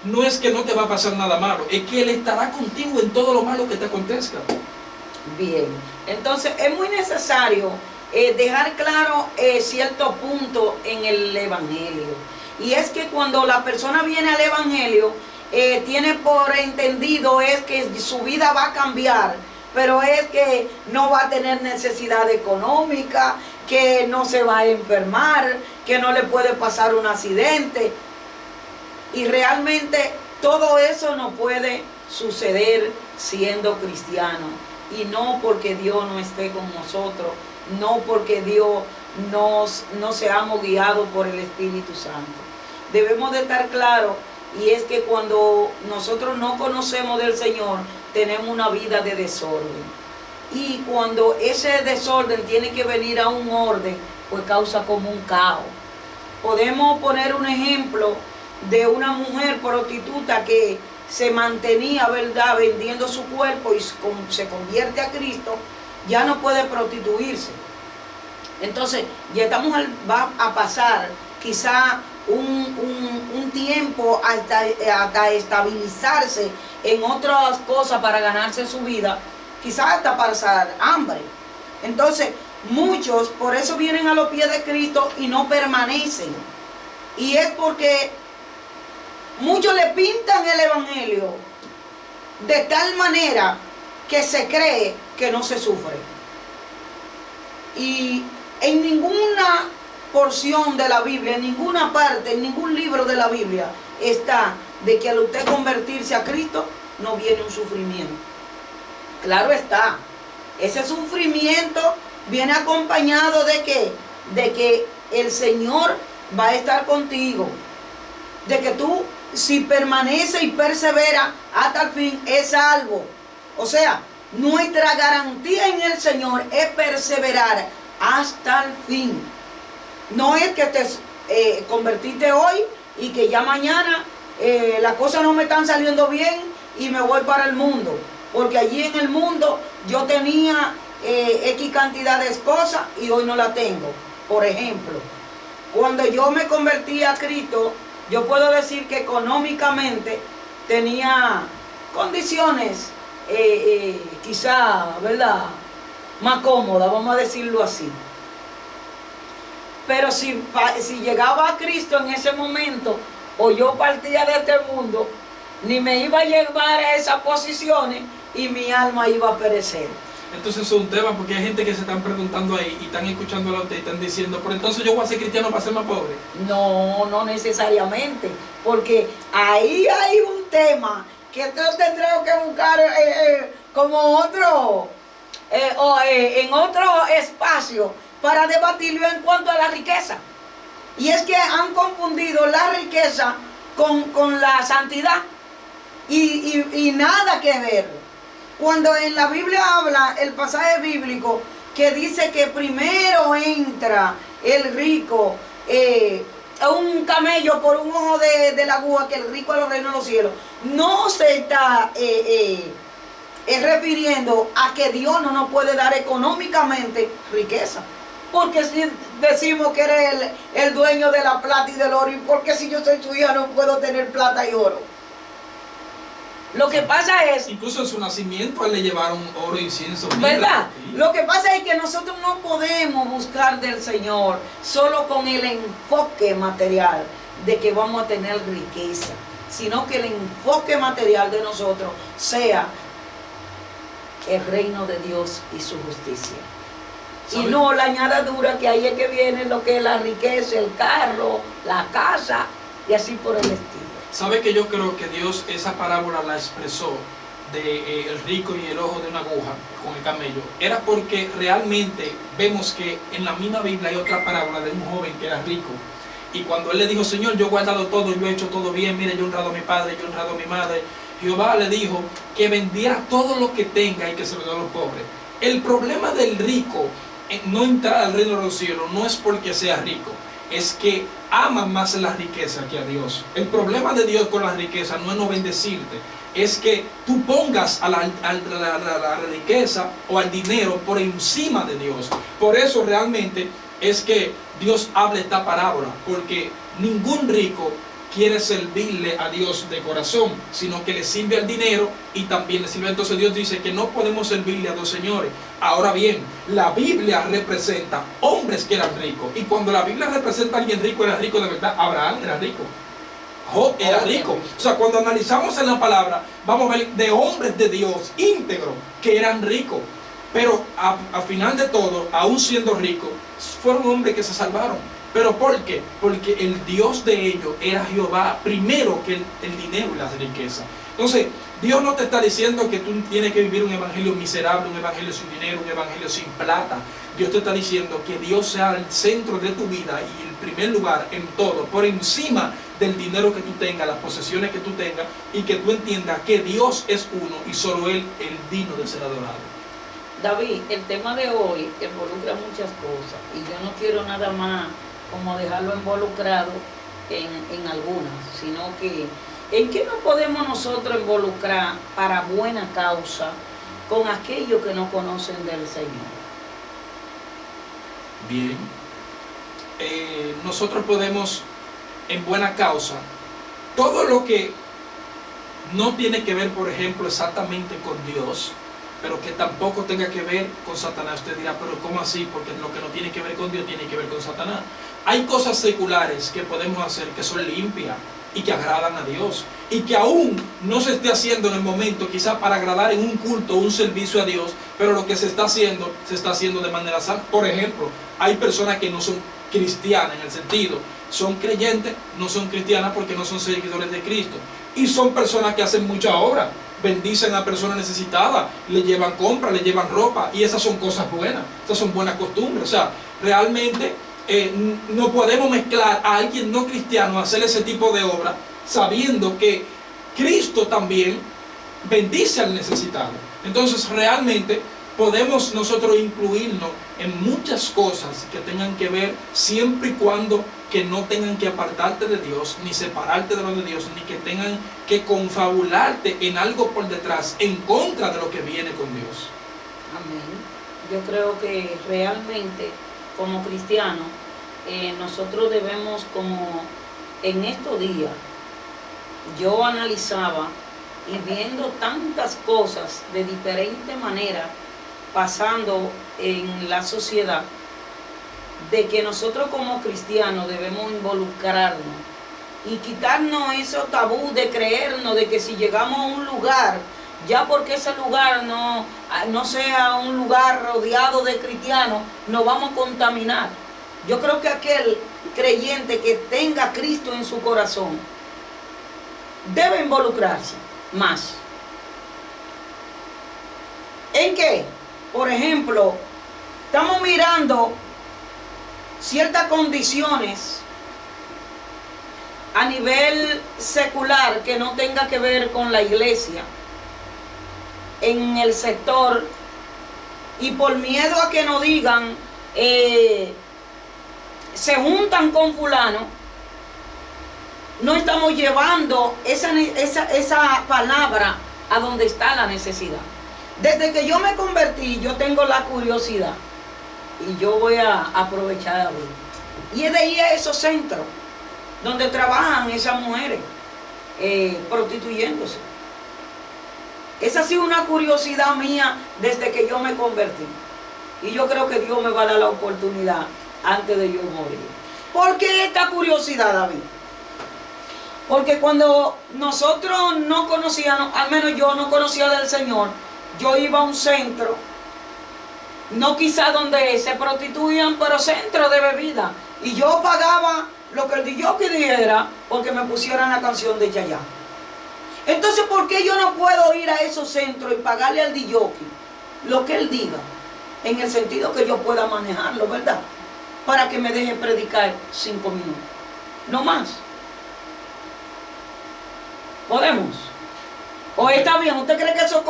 no es que no te va a pasar nada malo, es que Él estará contigo en todo lo malo que te acontezca. Bien, entonces es muy necesario dejar claro cierto punto en el Evangelio. Y es que cuando la persona viene al Evangelio, tiene por entendido es que su vida va a cambiar, pero es que no va a tener necesidad económica, que no se va a enfermar, que no le puede pasar un accidente. Y realmente todo eso no puede suceder siendo cristiano. Y no porque Dios no esté con nosotros, no porque Dios no seamos guiados por el Espíritu Santo. Debemos de estar claros, y es que cuando nosotros no conocemos del Señor, tenemos una vida de desorden. Y cuando ese desorden tiene que venir a un orden, pues causa como un caos. Podemos poner un ejemplo de una mujer prostituta que se mantenía, ¿verdad?, vendiendo su cuerpo y se convierte a Cristo, ya no puede prostituirse. Entonces, ya esta mujer va a pasar quizá un tiempo hasta estabilizarse en otras cosas para ganarse su vida, quizás hasta pasar hambre. Entonces, muchos por eso vienen a los pies de Cristo y no permanecen. Y es porque muchos le pintan el Evangelio de tal manera que se cree que no se sufre. Y en ninguna porción de la Biblia, en ninguna parte, en ningún libro de la Biblia está de que al usted convertirse a Cristo no viene un sufrimiento. Claro está, ese sufrimiento viene acompañado de ¿qué? De que el Señor va a estar contigo, de que tú, si permanece y persevera hasta el fin, es salvo. O sea, nuestra garantía en el Señor es perseverar hasta el fin. No es que te convertiste hoy y que ya mañana las cosas no me están saliendo bien y me voy para el mundo. Porque allí en el mundo yo tenía X cantidad de cosas y hoy no la tengo. Por ejemplo, cuando yo me convertí a Cristo, yo puedo decir que económicamente tenía condiciones quizá, ¿verdad?, más cómodas, vamos a decirlo así. Pero si llegaba a Cristo en ese momento, o yo partía de este mundo, ni me iba a llevar a esas posiciones y mi alma iba a perecer. Entonces es un tema, porque hay gente que se están preguntando ahí y están escuchando a usted y están diciendo, pero entonces yo voy a ser cristiano para ser más pobre. No, no necesariamente, porque ahí hay un tema que yo tendremos que buscar como otro, en otro espacio para debatirlo en cuanto a la riqueza. Y es que han confundido la riqueza con la santidad y nada que ver. Cuando en la Biblia habla el pasaje bíblico que dice que primero entra el rico a un camello por un ojo de la aguja, que el rico a los reinos de los cielos, no se está refiriendo a que Dios no nos puede dar económicamente riqueza. Porque si decimos que eres el dueño de la plata y del oro, ¿y porque si yo soy tu hija no puedo tener plata y oro? Lo que pasa es... Incluso en su nacimiento a él le llevaron oro, incienso, ¿verdad? Sí. Lo que pasa es que nosotros no podemos buscar del Señor solo con el enfoque material de que vamos a tener riqueza, sino que el enfoque material de nosotros sea el reino de Dios y su justicia. ¿Sabe? Y no la añadidura que ahí es que viene lo que es la riqueza, el carro, la casa y así por el estilo. ¿Sabe que yo creo que Dios esa parábola la expresó de el rico y el ojo de una aguja con el camello? Era porque realmente vemos que en la misma Biblia hay otra parábola de un joven que era rico. Y cuando él le dijo, Señor, yo he guardado todo, yo he hecho todo bien, mire, yo he honrado a mi padre, yo he honrado a mi madre. Jehová le dijo que vendiera todo lo que tenga y que se lo diera a los pobres. El problema del rico en no entrar al reino de los cielos no es porque sea rico, es que ama más la riqueza que a Dios. El problema de Dios con la riqueza no es no bendecirte, es que tú pongas a la riqueza o al dinero por encima de Dios. Por eso realmente es que Dios habla esta parábola, porque ningún rico quiere servirle a Dios de corazón, sino que le sirve al dinero y también le sirve. Entonces Dios dice que no podemos servirle a dos señores. Ahora bien, la Biblia representa hombres que eran ricos, y cuando la Biblia representa a alguien rico, era rico de verdad. Abraham era rico, Job era rico. O sea, cuando analizamos en la palabra, vamos a ver de hombres de Dios íntegros que eran ricos, pero a final de todo, aún siendo ricos, fueron hombres que se salvaron. ¿Pero por qué? Porque el Dios de ellos era Jehová primero que el dinero y las riquezas. Entonces, Dios no te está diciendo que tú tienes que vivir un evangelio miserable, un evangelio sin dinero, un evangelio sin plata. Dios te está diciendo que Dios sea el centro de tu vida y el primer lugar en todo, por encima del dinero que tú tengas, las posesiones que tú tengas, y que tú entiendas que Dios es uno y solo Él el digno de ser adorado. David, el tema de hoy involucra muchas cosas y yo no quiero nada más como dejarlo involucrado en algunas, sino que ¿en qué nos podemos nosotros involucrar para buena causa con aquellos que no conocen del Señor? Bien, nosotros podemos en buena causa todo lo que no tiene que ver, por ejemplo, exactamente con Dios, pero que tampoco tenga que ver con Satanás. Usted dirá, pero ¿cómo así? Porque lo que no tiene que ver con Dios tiene que ver con Satanás. Hay cosas seculares que podemos hacer que son limpias y que agradan a Dios, y que aún no se esté haciendo en el momento, quizás para agradar en un culto o un servicio a Dios, pero lo que se está haciendo de manera sana. Por ejemplo, hay personas que no son cristianas, en el sentido, son creyentes, no son cristianas porque no son seguidores de Cristo, y son personas que hacen mucha obra, bendicen a personas necesitadas, le llevan compras, le llevan ropa, y esas son cosas buenas, esas son buenas costumbres. O sea, realmente no podemos mezclar a alguien no cristiano a hacer ese tipo de obra, sabiendo que Cristo también bendice al necesitado. Entonces realmente podemos nosotros incluirnos en muchas cosas que tengan que ver, siempre y cuando que no tengan que apartarte de Dios, ni separarte de lo de Dios, ni que tengan que confabularte en algo por detrás, en contra de lo que viene con Dios. Amén. Yo creo que realmente como cristianos nosotros debemos, como en estos días yo analizaba y viendo tantas cosas de diferente manera pasando en la sociedad, de que nosotros como cristianos debemos involucrarnos y quitarnos esos tabú de creernos de que si llegamos a un lugar, ya porque ese lugar no sea un lugar rodeado de cristianos, nos vamos a contaminar. Yo creo que aquel creyente que tenga a Cristo en su corazón debe involucrarse más. ¿En qué? Por ejemplo, estamos mirando ciertas condiciones a nivel secular que no tenga que ver con la iglesia en el sector, y por miedo a que nos digan se juntan con fulano, no estamos llevando esa palabra a donde está la necesidad. Desde que yo me convertí, yo tengo la curiosidad y yo voy a aprovechar a ver. Y es de ir a esos centros donde trabajan esas mujeres prostituyéndose. Esa ha sido una curiosidad mía desde que yo me convertí. Y yo creo que Dios me va a dar la oportunidad antes de yo morir. ¿Por qué esta curiosidad, David? Porque cuando nosotros no conocíamos, al menos yo no conocía del Señor, yo iba a un centro, no quizá donde se prostituían, pero centro de bebida. Y yo pagaba lo que el DJ dijera porque me pusieran la canción de Chayanne. Entonces, ¿por qué yo no puedo ir a esos centros y pagarle al DJ lo que él diga? En el sentido que yo pueda manejarlo, ¿verdad? Para que me deje predicar 5 minutos. No más. ¿Podemos? ¿O está bien? ¿Usted cree que eso